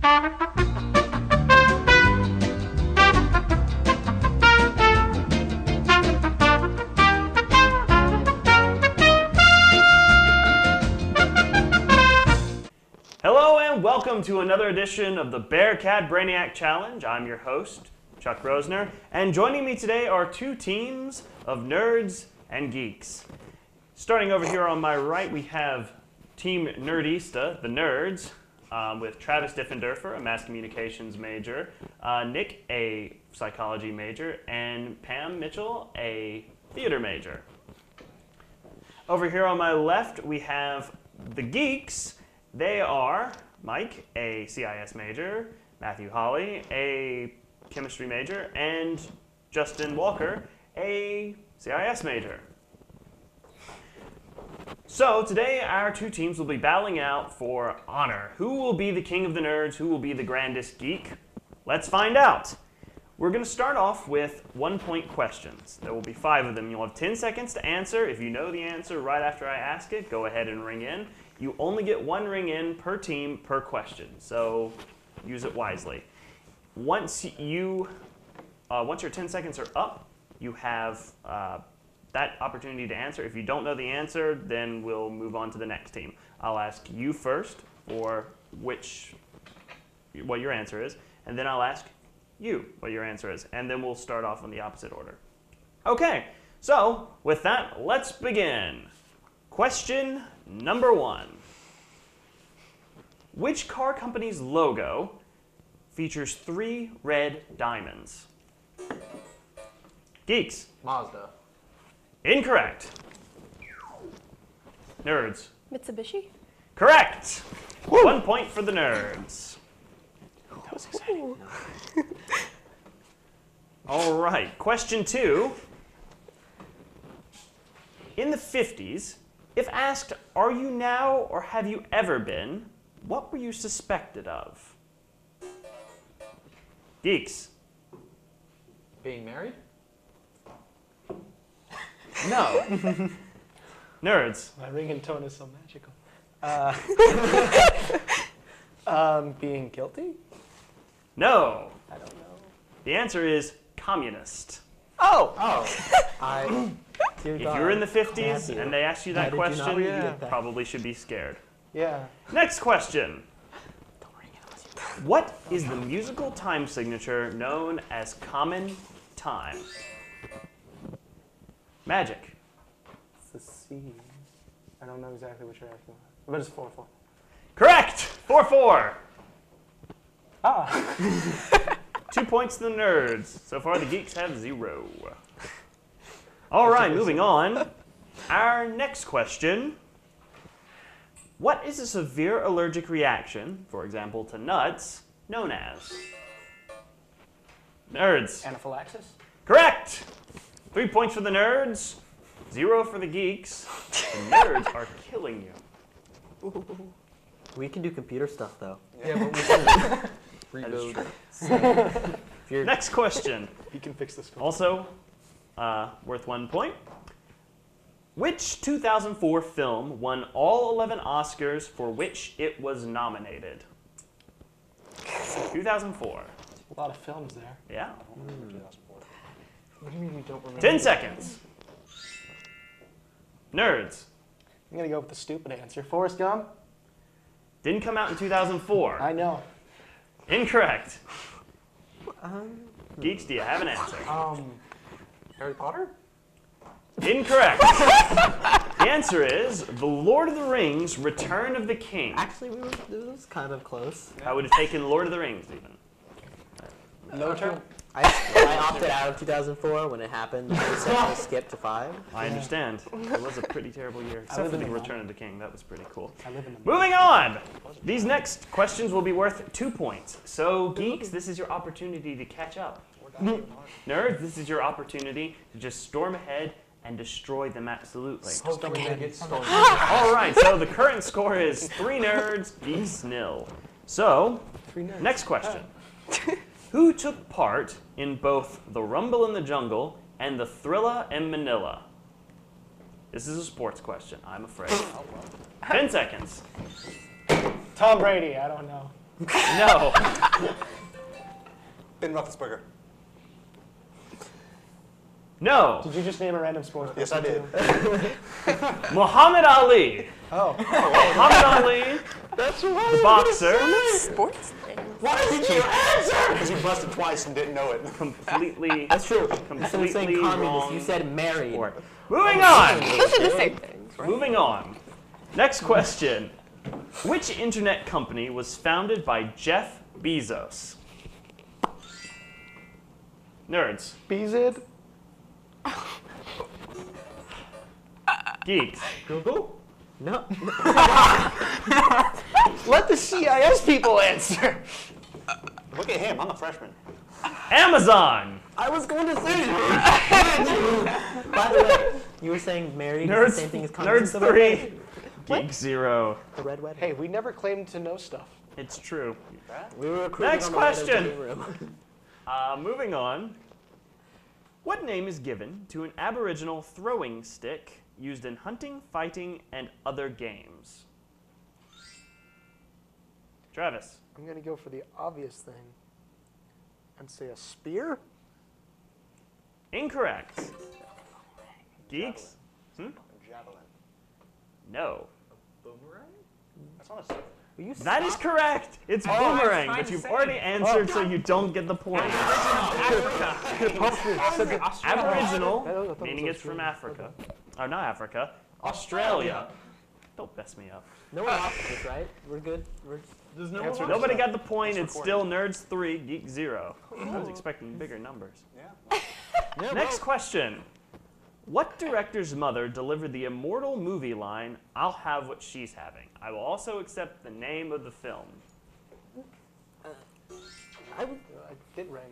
Hello and welcome to another edition of the Bearcat Brainiac Challenge. I'm your host, Chuck Rosner, and joining me today are two teams of nerds and geeks. Starting over here on my right, we have Team Nerdista, the nerds, with Travis Diffenderfer, a mass communications major, Nick, a psychology major, and Pam Mitchell, a theater major. Over here on my left, we have the geeks. They are Mike, a CIS major, Matthew Hawley, a chemistry major, and Justin Walker, a CIS major. So today our two teams will be battling out for honor. Who will be the king of the nerds? Who will be the grandest geek? Let's find out. We're going to start off with 1-point questions. There will be 5 of them. You'll have 10 seconds to answer. If you know the answer right after I ask it, go ahead and ring in. You only get 1 ring in per team per question, so use it wisely. Once your 10 seconds are up, you have that opportunity to answer. If you don't know the answer, then we'll move on to the next team. I'll ask you first for what your answer is, and then I'll ask you what your answer is, and then we'll start off in the opposite order. Okay, so with that, let's begin. Question number 1. Which car company's logo features 3 red diamonds? Geeks. Mazda. Incorrect. Nerds. Mitsubishi? Correct. 1 point for the nerds. That was exciting. All right, question 2. In the 50s, if asked, are you now or have you ever been, what were you suspected of? Geeks. Being married? No. Nerds. My ringtone is so magical. Being guilty? No. I don't know. The answer is communist. Oh! If you're in the 50s and they ask you that question, you you get that? probably should be scared. Yeah. Next question. What is the musical time signature known as common time? Magic. It's a C. I don't know exactly what you're asking, but it's 4-4. Correct! 4-4. Ah! 2 points to the nerds. So far, the geeks have 0. All right, moving on. Our next question. What is a severe allergic reaction, for example, to nuts, known as? Nerds. Anaphylaxis? Correct! 3 points for the nerds, 0 for the geeks. The nerds are killing you. We can do computer stuff, though. Yeah, but we can That is true. Next question. You can fix this. Also worth 1 point. Which 2004 film won all 11 Oscars for which it was nominated? 2004. A lot of films there. Yeah. What do you mean you don't remember? 10 seconds. Nerds. I'm going to go with the stupid answer. Forrest Gump? Didn't come out in 2004. I know. Incorrect. Geeks, do you have an answer? Harry Potter? Incorrect. The answer is The Lord of the Rings, Return of the King. Actually, it was kind of close. I would have taken Lord of the Rings, even. No turn? I opted out of 2004 when it happened. I said to skip to 5. I understand. It was a pretty terrible year, except for live the in the Return of the King. That was pretty cool. I live in the Moving on! These next questions will be worth 2 points. So, geeks, this is your opportunity to catch up. Nerds, this is your opportunity to just storm ahead and destroy them absolutely. All right, so the current score is 3 nerds, geeks 0. So, next question. Who took part in both the Rumble in the Jungle and the Thrilla in Manila? This is a sports question, I'm afraid. 10 seconds. Tom Brady, I don't know. No. Ben Roethlisberger. No. Did you just name a random sport? Yes, I did. Muhammad Ali. Oh. Muhammad Ali, the boxer, Sports thing. Why did you answer? Because you busted twice and didn't know it. completely, That's true. Instead of completely saying communist, you wrong said married. sport. Moving on. Those are the same things, right? Moving on. Next question. Which internet company was founded by Jeff Bezos? Nerds. BZ? Geeks. Google? No. Let the CIS people answer. Look at him. I'm a freshman. Amazon. I was going to say that. By the way, you were saying married is the same thing as Nerds communist. 3. Geek 0. The red wedding. Hey, we never claimed to know stuff. It's true. We were recruiting Next on the way to the question. game room. Moving on. What name is given to an Aboriginal throwing stick used in hunting, fighting, and other games? Travis. I'm going to go for the obvious thing and say a spear? Incorrect. Geeks? Javelin. No. Boomerang? That's not a surf. Will you That is stop? correct. It's I was boomerang, trying but to you've say already it. answered, so you don't get the point. Aboriginal, meaning it's from Africa. Or not Africa. Australia. Don't mess me up. No one lost this, right? We're good. Does no Answer one Nobody got the point. It's It's still Nerds 3, Geek 0. I was expecting bigger numbers. Yeah. Next question. What director's mother delivered the immortal movie line, "I'll have what she's having"? I will also accept the name of the film. I would, I did ring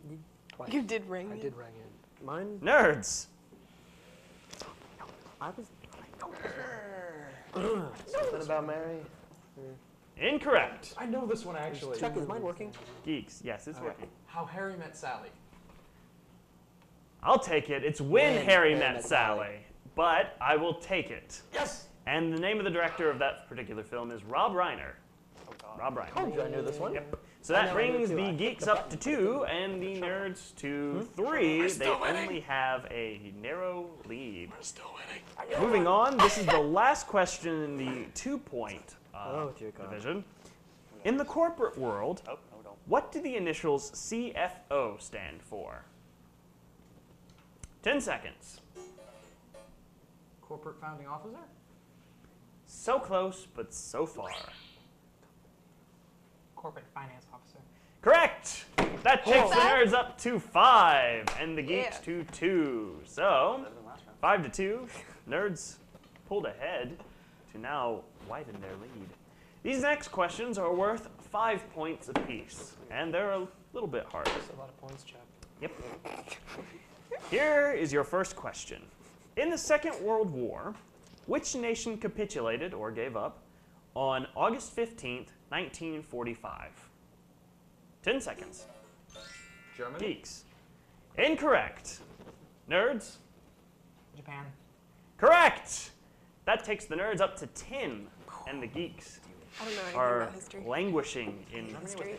in. Twice. You did ring I it. did ring in. mine. Nerds. I was. Something about Mary? Incorrect. I know this one actually. Chuck, is mine working? Geeks. Yes, it's working. How Harry Met Sally. I'll take it. It's When Harry Met Sally. But I will take it. Yes! And the name of the director of that particular film is Rob Reiner. Oh, God. Rob Reiner. Told you I knew this one. Yep. So I that know, I do brings too. the I geeks clicked the up to 2 and the nerds to 3. They only have a narrow lead. We're still winning. Moving on, this is the last question in the 2-point Oh, dear God. division. In the corporate world, Oh, no, don't. what do the initials CFO stand for? 10 seconds. Corporate founding officer? So close, but so far. Corporate finance officer. Correct! That takes the That- nerds up to 5 and the geeks Yeah. to 2. So, Better than last round. 5 to 2. Nerds pulled ahead to now widen their lead. These next questions are worth 5 points apiece, and they're a little bit harder. That's a lot of points, Chuck. Yep. Here is your first question. In the Second World War, which nation capitulated or gave up on August 15th, 1945? 10 seconds. Germany? Geeks. Incorrect. Nerds. Japan. Correct. That takes the nerds up to 10, and the geeks I don't know anything are about history. languishing in History.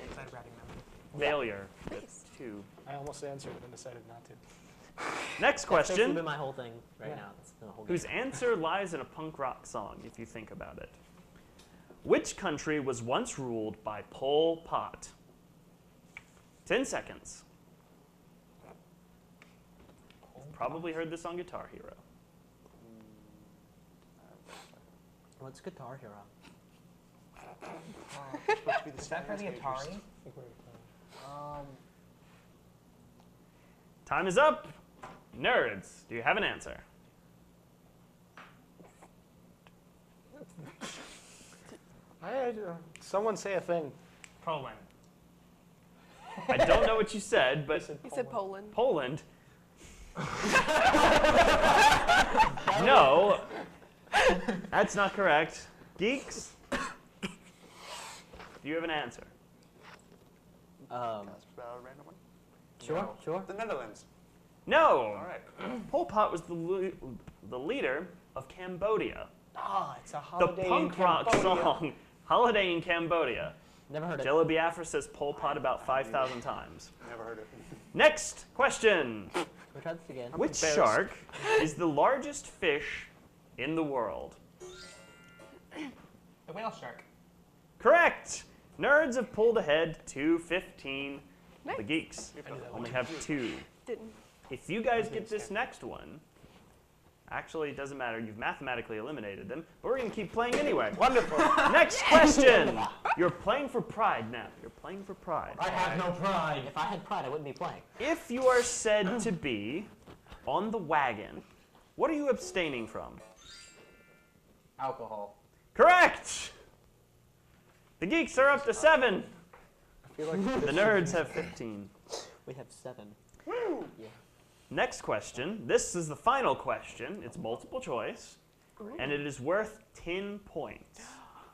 failure. Nice. 2. I almost answered and decided not to. Next That's question. been my whole thing right Yeah. now. It's been a whole Whose game. answer lies in a punk rock song, if you think about it. Which country was once ruled by Pol Pot? 10 seconds. Probably heard this on Guitar Hero. What's Guitar Hero? Is that for the Atari? Time is up. Nerds, do you have an answer? Someone say a thing. Poland. I don't know what you said, but You said Poland. Poland. No, that's not correct. Geeks, do you have an answer? That's a random one. Sure, sure. The Netherlands. No. All right. Pol Pot was the leader of Cambodia. Ah, it's a The holiday punk in rock Cambodia. song "Holiday in Cambodia." Never heard of it. Jello Biafra says Pol Pot about 5,000 times. Never heard of it. Next question. We'll try this again. Which shark is the largest fish in the world? The whale shark. Correct. Nerds have pulled ahead 2-15. Nice. The geeks only have 2. Didn't. If you guys get this next one, actually it doesn't matter. You've mathematically eliminated them, but we're going to keep playing anyway. Wonderful. Next question. You're playing for pride now. You're playing for pride. I have no pride. If I had pride, I wouldn't be playing. If you are said to be on the wagon, what are you abstaining from? Alcohol. Correct! The geeks are up to 7. I feel like The nerds have 15. We have 7. Next question. This is the final question. It's multiple choice, and it is worth 10 points.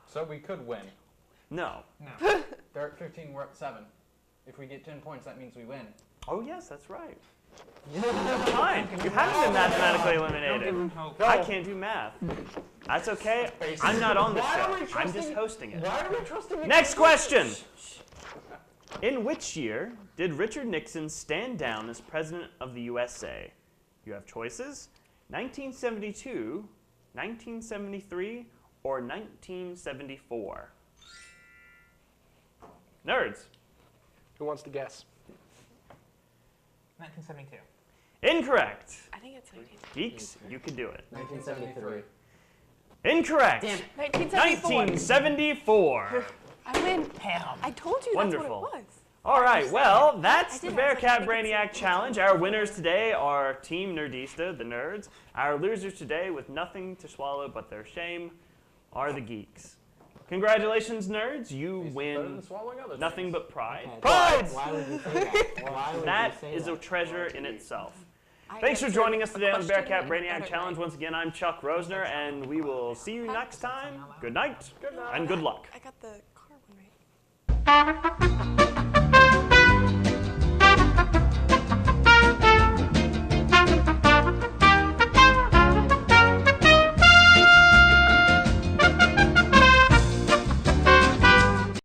So we could win. No. No. They're at 15, we're at 7. If we get 10 points, that means we win. Oh, yes, that's right. Fine. You haven't been mathematically Don't give eliminated. him hope. I can't do math. That's okay. I'm not on the show. I'm just hosting it. why are we trusting Next question. In which year did Richard Nixon stand down as president of the USA? You have choices: 1972, 1973, or 1974. Nerds. Who wants to guess? 1972. Incorrect. I think it's 19. Geeks, you can do it. 1973. Incorrect. Damn it. 1974. 1974. I win. Damn. I told you Wonderful. that's what it was. All right, well, that's I the did Bearcat have Brainiac Challenge. Our winners today are Team Nerdista, the nerds. Our losers today, with nothing to swallow but their shame, are the geeks. Congratulations, nerds. You Better win than swallowing other nothing things. but pride. Okay. Pride! Why would you say that? Why would That you say is that? a treasure in itself. I Thanks for answered joining us a today on the question Bearcat in Brainiac better Challenge. way. Once again, I'm Chuck Rosner, and we will see you next time. Good night, and good luck. I got the car one right.